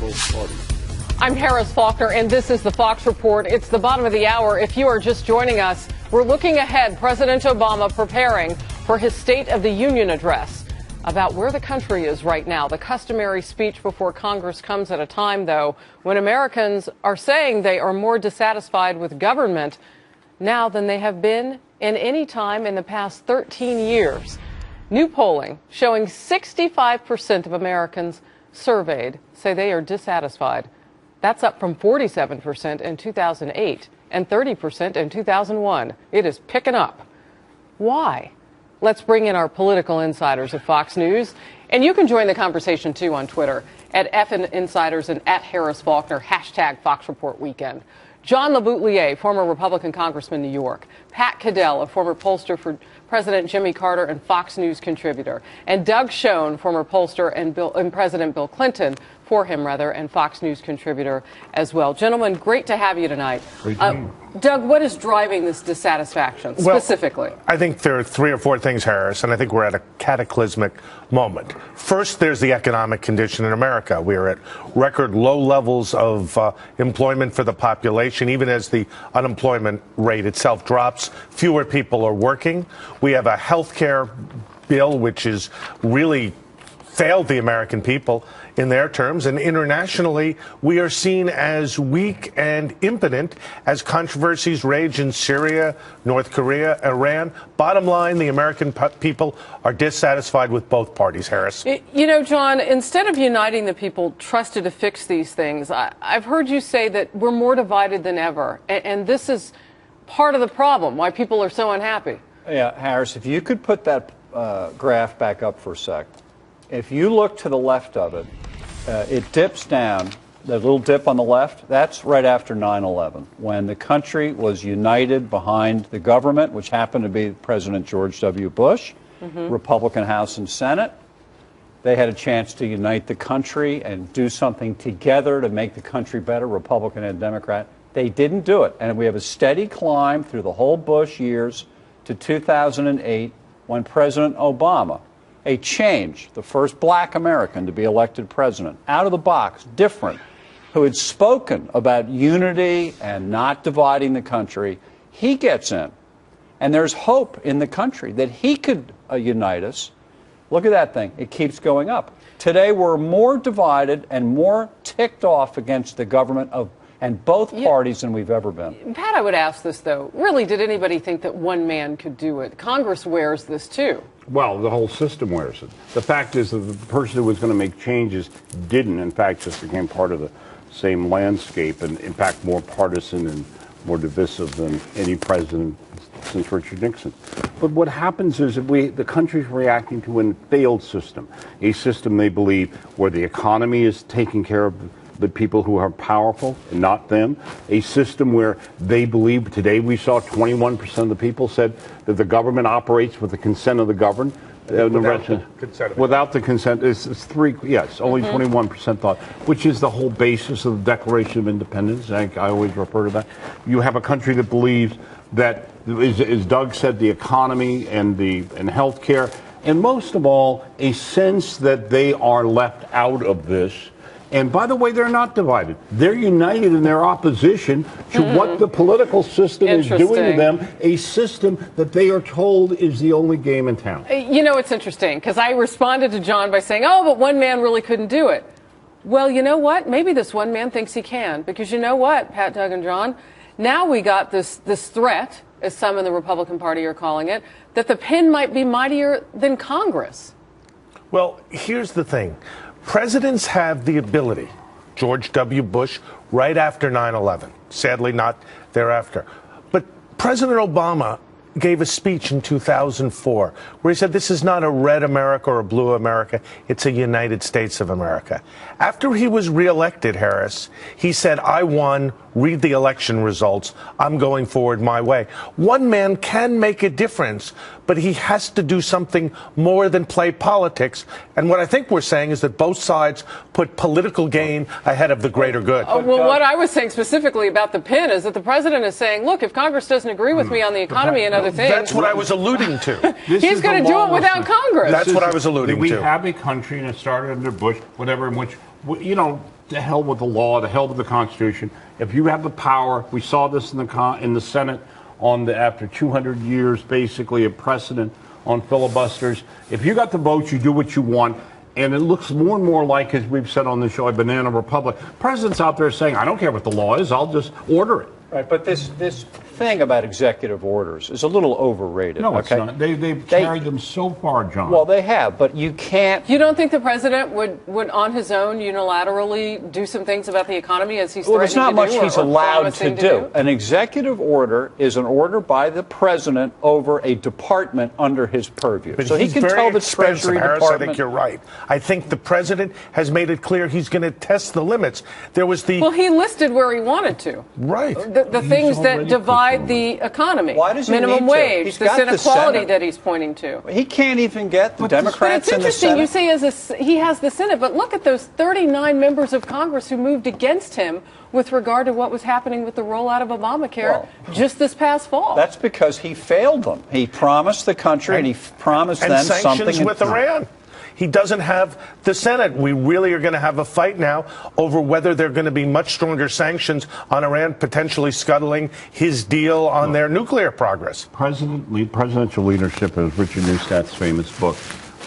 both parties. I'm Harris Faulkner, and this is the Fox Report. It's the bottom of the hour. If you are just joining us, we're looking ahead. President Obama preparing for his State of the Union address about where the country is right now. The customary speech before Congress comes at a time, though, when Americans are saying they are more dissatisfied with government now than they have been in any time in the past 13 years. New polling showing 65% of Americans surveyed say they are dissatisfied. That's up from 47% in 2008 and 30% in 2001. It is picking up. Why? Let's bring in our political insiders of Fox News. And you can join the conversation, too, on Twitter at FN Insiders and at Harris Faulkner, hashtag Fox Report Weekend. John LeBoutelier, former Republican congressman, New York. Pat Caddell, a former pollster for President Jimmy Carter and Fox News contributor. And Doug Schoen, former pollster and President Bill Clinton, for him, rather, and Fox News contributor as well. Gentlemen, great to have you tonight. Doug, what is driving this dissatisfaction specifically? Well, I think there are 3 or 4 things, Harris, and I think we're at a cataclysmic moment. First, there's the economic condition in America. We are at record low levels of employment for the population, even as the unemployment rate itself drops. Fewer people are working. We have a health care bill which is really failed the American people in their terms, and internationally we are seen as weak and impotent as controversies rage in Syria, North Korea, Iran. Bottom line, the American people are dissatisfied with both parties, Harris. You know, John, instead of uniting the people trusted to fix these things, I've heard you say that we're more divided than ever, and this is part of the problem, why people are so unhappy. Yeah, Harris, if you could put that graph back up for a sec. If you look to the left of it, it dips down. The little dip on the left, that's right after 9/11, when the country was united behind the government, which happened to be President George W. Bush, Republican House and Senate. They had a chance to unite the country and do something together to make the country better, Republican and Democrat. They didn't do it. And we have a steady climb through the whole Bush years to 2008, when President Obama, a change, the first black American to be elected president, out of the box, different, who had spoken about unity and not dividing the country, he gets in. And there's hope in the country that he could unite us. Look at that thing. It keeps going up. Today, we're more divided and more ticked off against the government and both parties than we've ever been. Pat, I would ask this, though. Really, did anybody think that one man could do it? Congress wears this, too. Well, the whole system wears it. The fact is that the person who was going to make changes didn't, in fact, just became part of the same landscape and, in fact, more partisan and more divisive than any president since Richard Nixon. But what happens is that the country's reacting to a failed system, a system they believe where the economy is taking care of the people who are powerful and not them, a system where they believe, today we saw 21% of the people said that the government operates with the consent of the governed. Without the consent, it's 3, yes, only 21% thought, which is the whole basis of the Declaration of Independence. I always refer to that. You have a country that believes that, as Doug said, the economy and health care, and most of all, a sense that they are left out of this. And by the way, they're not divided. They're united in their opposition to what the political system is doing to them, a system that they are told is the only game in town. You know, it's interesting, because I responded to John by saying, oh, but one man really couldn't do it. Well, you know what? Maybe this one man thinks he can, because you know what, Pat, Doug, and John? Now we got this threat, as some in the Republican Party are calling it, that the pen might be mightier than Congress. Well, here's the thing. Presidents have the ability, George W. Bush, right after 9/11, sadly not thereafter. But President Obama gave a speech in 2004 where he said this is not a red America or a blue America, it's a United States of America. After he was reelected, Harris, he said, I won, read the election results, I'm going forward my way. One man can make a difference, but he has to do something more than play politics. And what I think we're saying is that both sides put political gain ahead of the greater good. Well, what I was saying specifically about the pin is that the president is saying, look, if Congress doesn't agree with me on the economy and other things. That's what I was alluding to. He's going to do it without Congress. That's what I was alluding to. We have a country, and it started under Bush, whatever, in which you know, to hell with the law, to hell with the Constitution. If you have the power, we saw this in the Senate after 200 years, basically a precedent on filibusters. If you got the votes, you do what you want. And it looks more and more like, as we've said on the show, a banana republic. President's out there saying, I don't care what the law is, I'll just order it. Right, but this thing about executive orders is a little overrated. No, it's not. They've carried them so far, John. Well, they have, but you can't. You don't think the president would on his own unilaterally do some things about the economy as he's threatening there's not to much do he's or allowed promising to do. An executive order is an order by the president over a department under his purview. But so he he's can very tell the expensive, Treasury Harris, Department. I think you're right. I think the president has made it clear he's going to test the limits. There was the Well, he listed where he wanted to. right. The things that divide the economy. Why does he minimum need to? wage, He's this got the inequality Senate. that he's pointing to. He can't even get the But Democrats it's in the interesting. Senate. You say he has the Senate, but look at those 39 members of Congress who moved against him with regard to what was happening with the rollout of Obamacare just this past fall. That's because he failed them. He promised the country and he promised them sanctions something. with Iran. He doesn't have the Senate. We really are going to have a fight now over whether there are going to be much stronger sanctions on Iran, potentially scuttling his deal on their nuclear progress. Presidential leadership, as Richard Newstat's famous book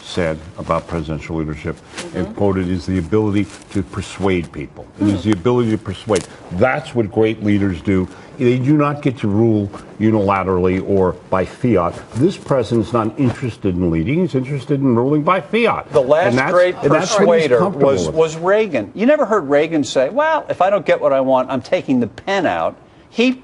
said about presidential leadership, and quoted, is the ability to persuade people. It is the ability to persuade. That's what great leaders do. They do not get to rule unilaterally or by fiat. This president is not interested in leading. He's interested in ruling by fiat. The last great persuader was Reagan. You never heard Reagan say, well, if I don't get what I want, I'm taking the pen out. He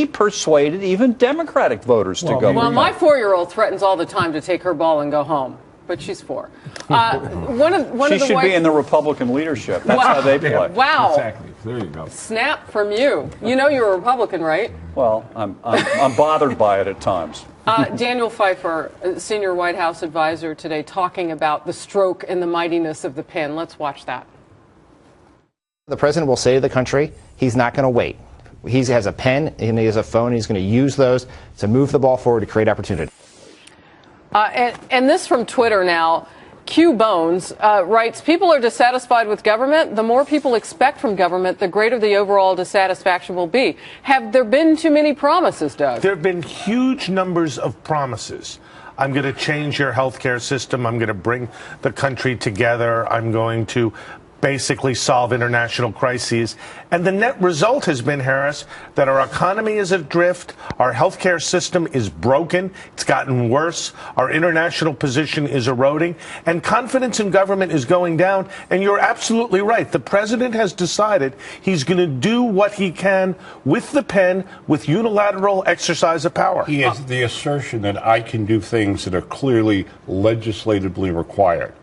persuaded even Democratic voters to go. Well, my 4-year-old threatens all the time to take her ball and go home. But she's 4. She should be in the Republican leadership. That's how they play. Wow. Exactly. There you go. Snap from you. You know you're a Republican, right? Well, I'm bothered by it at times. Daniel Pfeiffer, senior White House advisor today, talking about the stroke and the mightiness of the pen. Let's watch that. The president will say to the country, he's not going to wait. He has a pen and he has a phone. And he's going to use those to move the ball forward to create opportunity. And this from Twitter now. Q Bones writes, people are dissatisfied with government. The more people expect from government, the greater the overall dissatisfaction will be. Have there been too many promises, Doug? There have been huge numbers of promises. I'm going to change your health care system. I'm going to bring the country together. I'm going to basically solve international crises. And the net result has been, Harris, that our economy is adrift, our healthcare system is broken, it's gotten worse, our international position is eroding, and confidence in government is going down. And you're absolutely right. The president has decided he's going to do what he can with the pen, with unilateral exercise of power. He has the assertion that I can do things that are clearly legislatively required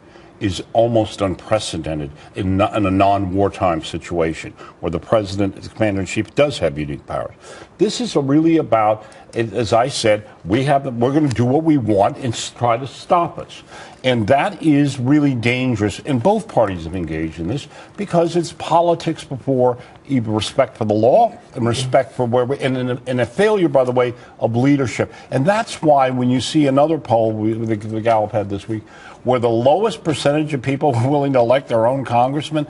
is almost unprecedented in a non-wartime situation where the president, the commander-in-chief, does have unique powers. This is really about, as I said, we're going to do what we want and try to stop us. And that is really dangerous. And both parties have engaged in this because it's politics before even respect for the law and respect for where and a failure, by the way, of leadership. And that's why when you see another poll the Gallup had this week, where the lowest percentage of people willing to elect their own congressman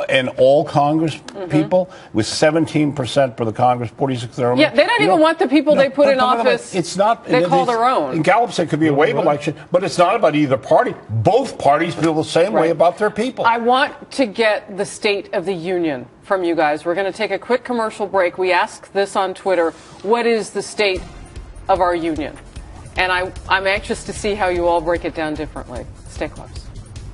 and all Congress people, with 17% for the Congress, 46% their own. Yeah, they don't even want the people they put in office. It's not. They call their own. And Gallup said it could be a wave election, but it's not about either party. Both parties feel the same way about their people. I want to get the State of the Union from you guys. We're going to take a quick commercial break. We asked this on Twitter. What is the state of our union? And I'm anxious to see how you all break it down differently. Stay close.